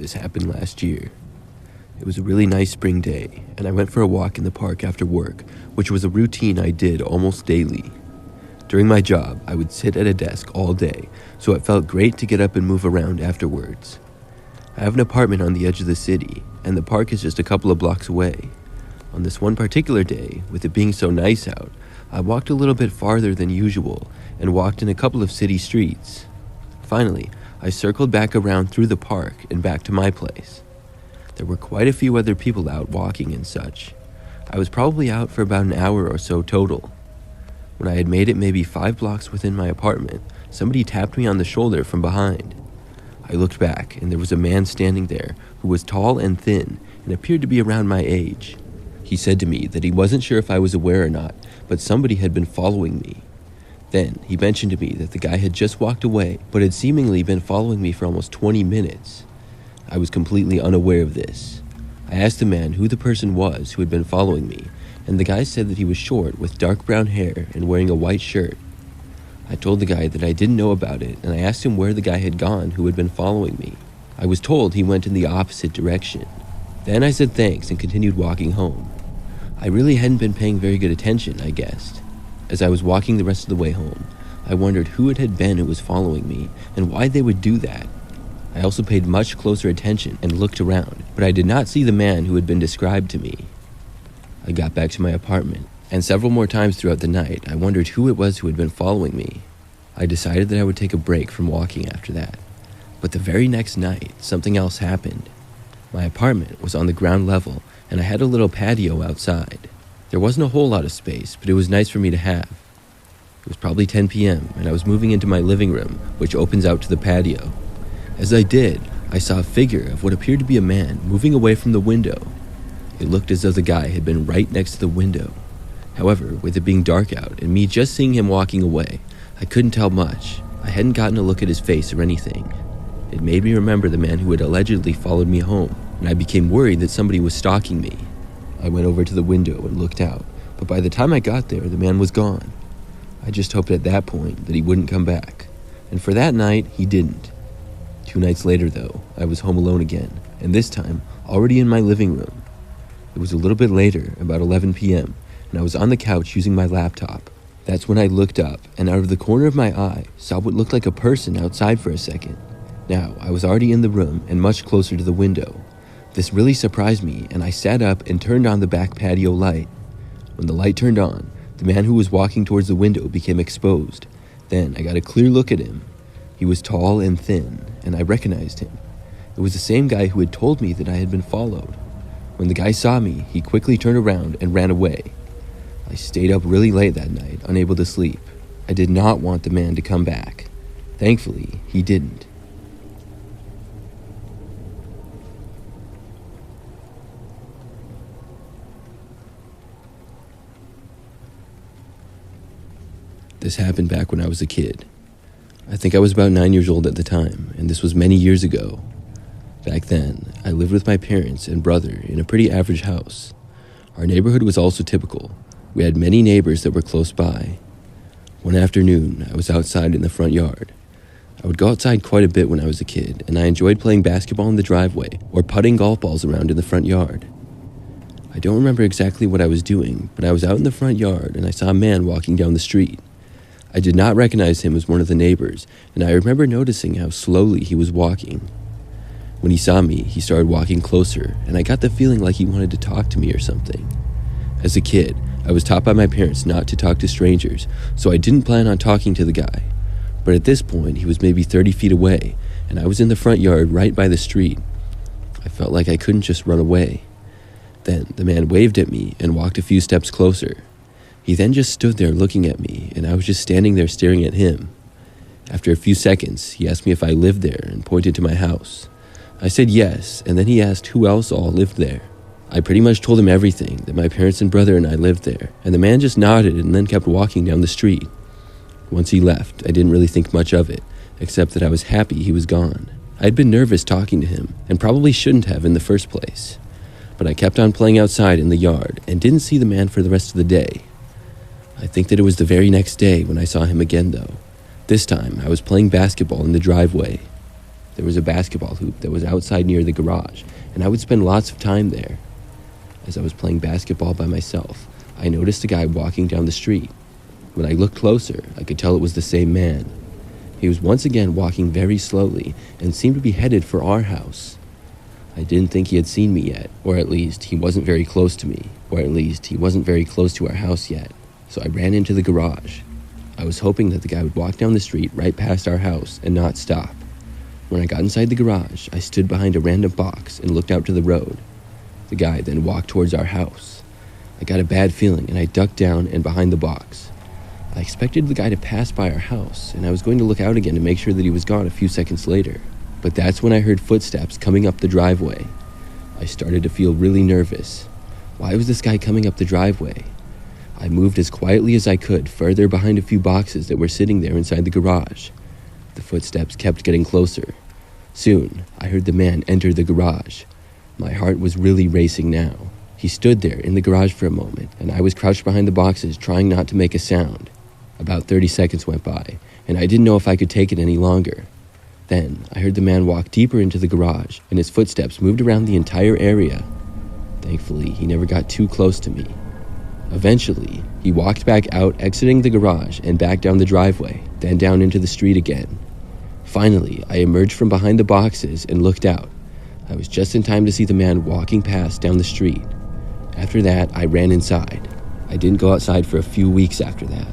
This happened last year. It was a really nice spring day, and I went for a walk in the park after work, which was a routine I did almost daily. During my job, I would sit at a desk all day, so it felt great to get up and move around afterwards. I have an apartment on the edge of the city, and the park is just a couple of blocks away. On this one particular day, with it being so nice out, I walked a little bit farther than usual and walked in a couple of city streets. Finally, I circled back around through the park and back to my place. There were quite a few other people out walking and such. I was probably out for about an hour or so total. When I had made it maybe 5 blocks within my apartment, somebody tapped me on the shoulder from behind. I looked back, and there was a man standing there who was tall and thin and appeared to be around my age. He said to me that he wasn't sure if I was aware or not, but somebody had been following me. Then he mentioned to me that the guy had just walked away, but had seemingly been following me for almost 20 minutes. I was completely unaware of this. I asked the man who the person was who had been following me, and the guy said that he was short with dark brown hair and wearing a white shirt. I told the guy that I didn't know about it, and I asked him where the guy had gone who had been following me. I was told he went in the opposite direction. Then I said thanks and continued walking home. I really hadn't been paying very good attention, I guessed. As I was walking the rest of the way home, I wondered who it had been who was following me and why they would do that. I also paid much closer attention and looked around, but I did not see the man who had been described to me. I got back to my apartment, and several more times throughout the night, I wondered who it was who had been following me. I decided that I would take a break from walking after that. But the very next night, something else happened. My apartment was on the ground level, and I had a little patio outside. There wasn't a whole lot of space, but it was nice for me to have. It was probably 10 p.m., and I was moving into my living room, which opens out to the patio. As I did, I saw a figure of what appeared to be a man moving away from the window. It looked as though the guy had been right next to the window. However, with it being dark out and me just seeing him walking away, I couldn't tell much. I hadn't gotten a look at his face or anything. It made me remember the man who had allegedly followed me home, and I became worried that somebody was stalking me. I went over to the window and looked out, but by the time I got there, the man was gone. I just hoped at that point that he wouldn't come back, and for that night, he didn't. 2 nights later, though, I was home alone again, and this time, already in my living room. It was a little bit later, about 11 p.m., and I was on the couch using my laptop. That's when I looked up, and out of the corner of my eye, saw what looked like a person outside for a second. Now, I was already in the room and much closer to the window. This really surprised me, and I sat up and turned on the back patio light. When the light turned on, the man who was walking towards the window became exposed. Then I got a clear look at him. He was tall and thin, and I recognized him. It was the same guy who had told me that I had been followed. When the guy saw me, he quickly turned around and ran away. I stayed up really late that night, unable to sleep. I did not want the man to come back. Thankfully, he didn't. This happened back when I was a kid. I think I was about 9 years old at the time, and this was many years ago. Back then, I lived with my parents and brother in a pretty average house. Our neighborhood was also typical. We had many neighbors that were close by. One afternoon, I was outside in the front yard. I would go outside quite a bit when I was a kid, and I enjoyed playing basketball in the driveway or putting golf balls around in the front yard. I don't remember exactly what I was doing, but I was out in the front yard and I saw a man walking down the street. I did not recognize him as one of the neighbors, and I remember noticing how slowly he was walking. When he saw me, he started walking closer, and I got the feeling like he wanted to talk to me or something. As a kid, I was taught by my parents not to talk to strangers, so I didn't plan on talking to the guy. But at this point, he was maybe 30 feet away, and I was in the front yard right by the street. I felt like I couldn't just run away. Then the man waved at me and walked a few steps closer. He then just stood there looking at me, and I was just standing there staring at him. After a few seconds, he asked me if I lived there and pointed to my house. I said yes, and then he asked who else all lived there. I pretty much told him everything, that my parents and brother and I lived there, and the man just nodded and then kept walking down the street. Once he left, I didn't really think much of it, except that I was happy he was gone. I'd been nervous talking to him, and probably shouldn't have in the first place. But I kept on playing outside in the yard, and didn't see the man for the rest of the day. I think that it was the very next day when I saw him again, though. This time, I was playing basketball in the driveway. There was a basketball hoop that was outside near the garage, and I would spend lots of time there. As I was playing basketball by myself, I noticed a guy walking down the street. When I looked closer, I could tell it was the same man. He was once again walking very slowly and seemed to be headed for our house. I didn't think he had seen me yet, or at least he wasn't very close to me, or at least he wasn't very close to our house yet, so I ran into the garage. I was hoping that the guy would walk down the street right past our house and not stop. When I got inside the garage, I stood behind a random box and looked out to the road. The guy then walked towards our house. I got a bad feeling and I ducked down and behind the box. I expected the guy to pass by our house, and I was going to look out again to make sure that he was gone a few seconds later. But that's when I heard footsteps coming up the driveway. I started to feel really nervous. Why was this guy coming up the driveway? I moved as quietly as I could further behind a few boxes that were sitting there inside the garage. The footsteps kept getting closer. Soon, I heard the man enter the garage. My heart was really racing now. He stood there in the garage for a moment, and I was crouched behind the boxes trying not to make a sound. About 30 seconds went by, and I didn't know if I could take it any longer. Then, I heard the man walk deeper into the garage, and his footsteps moved around the entire area. Thankfully, he never got too close to me. Eventually, he walked back out, exiting the garage and back down the driveway, then down into the street again. Finally, I emerged from behind the boxes and looked out. I was just in time to see the man walking past down the street. After that, I ran inside. I didn't go outside for a few weeks after that.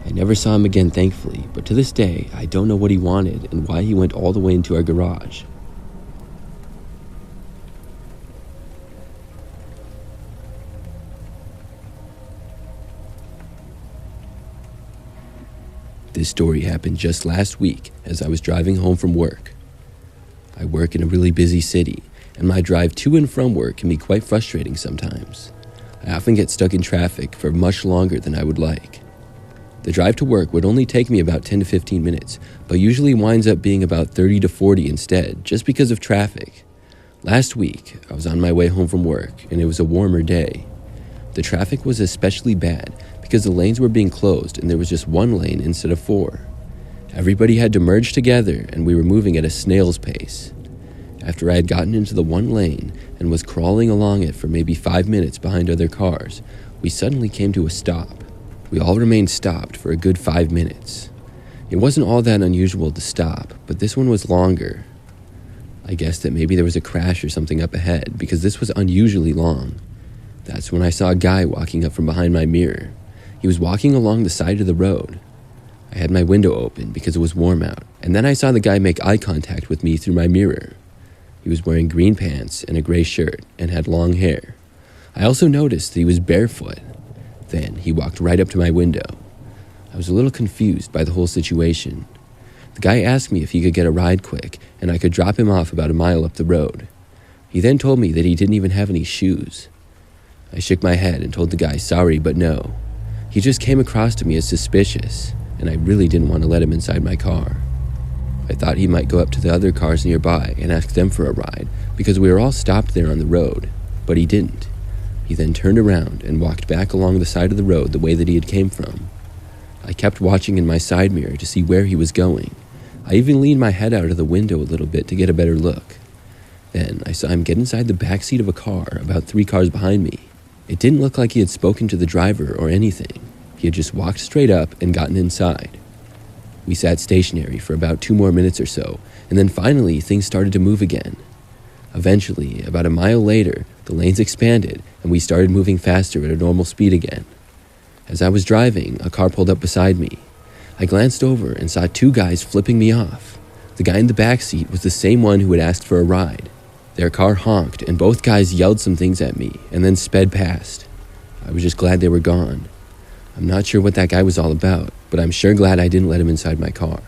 I never saw him again, thankfully, but to this day, I don't know what he wanted and why he went all the way into our garage. This story happened just last week as I was driving home from work. I work in a really busy city, and my drive to and from work can be quite frustrating sometimes. I often get stuck in traffic for much longer than I would like. The drive to work would only take me about 10 to 15 minutes, but usually winds up being about 30 to 40 instead, just because of traffic. Last week, I was on my way home from work, and it was a warmer day. The traffic was especially bad because the lanes were being closed and there was just one lane instead of 4. Everybody had to merge together, and we were moving at a snail's pace. After I had gotten into the one lane and was crawling along it for maybe 5 minutes behind other cars, we suddenly came to a stop. We all remained stopped for a good 5 minutes. It wasn't all that unusual to stop, but this one was longer. I guessed that maybe there was a crash or something up ahead because this was unusually long. That's when I saw a guy walking up from behind my mirror. He was walking along the side of the road. I had my window open because it was warm out, and then I saw the guy make eye contact with me through my mirror. He was wearing green pants and a gray shirt and had long hair. I also noticed that he was barefoot. Then he walked right up to my window. I was a little confused by the whole situation. The guy asked me if he could get a ride quick, and I could drop him off about a mile up the road. He then told me that he didn't even have any shoes. I shook my head and told the guy sorry, but no. He just came across to me as suspicious, and I really didn't want to let him inside my car. I thought he might go up to the other cars nearby and ask them for a ride because we were all stopped there on the road, but he didn't. He then turned around and walked back along the side of the road the way that he had came from. I kept watching in my side mirror to see where he was going. I even leaned my head out of the window a little bit to get a better look. Then I saw him get inside the back seat of a car about 3 cars behind me. It didn't look like he had spoken to the driver or anything. He had just walked straight up and gotten inside. We sat stationary for about 2 more minutes or so, and then finally things started to move again. Eventually, about a mile later, the lanes expanded and we started moving faster at a normal speed again. As I was driving, a car pulled up beside me. I glanced over and saw 2 guys flipping me off. The guy in the back seat was the same one who had asked for a ride. Their car honked and both guys yelled some things at me and then sped past. I was just glad they were gone. I'm not sure what that guy was all about, but I'm sure glad I didn't let him inside my car.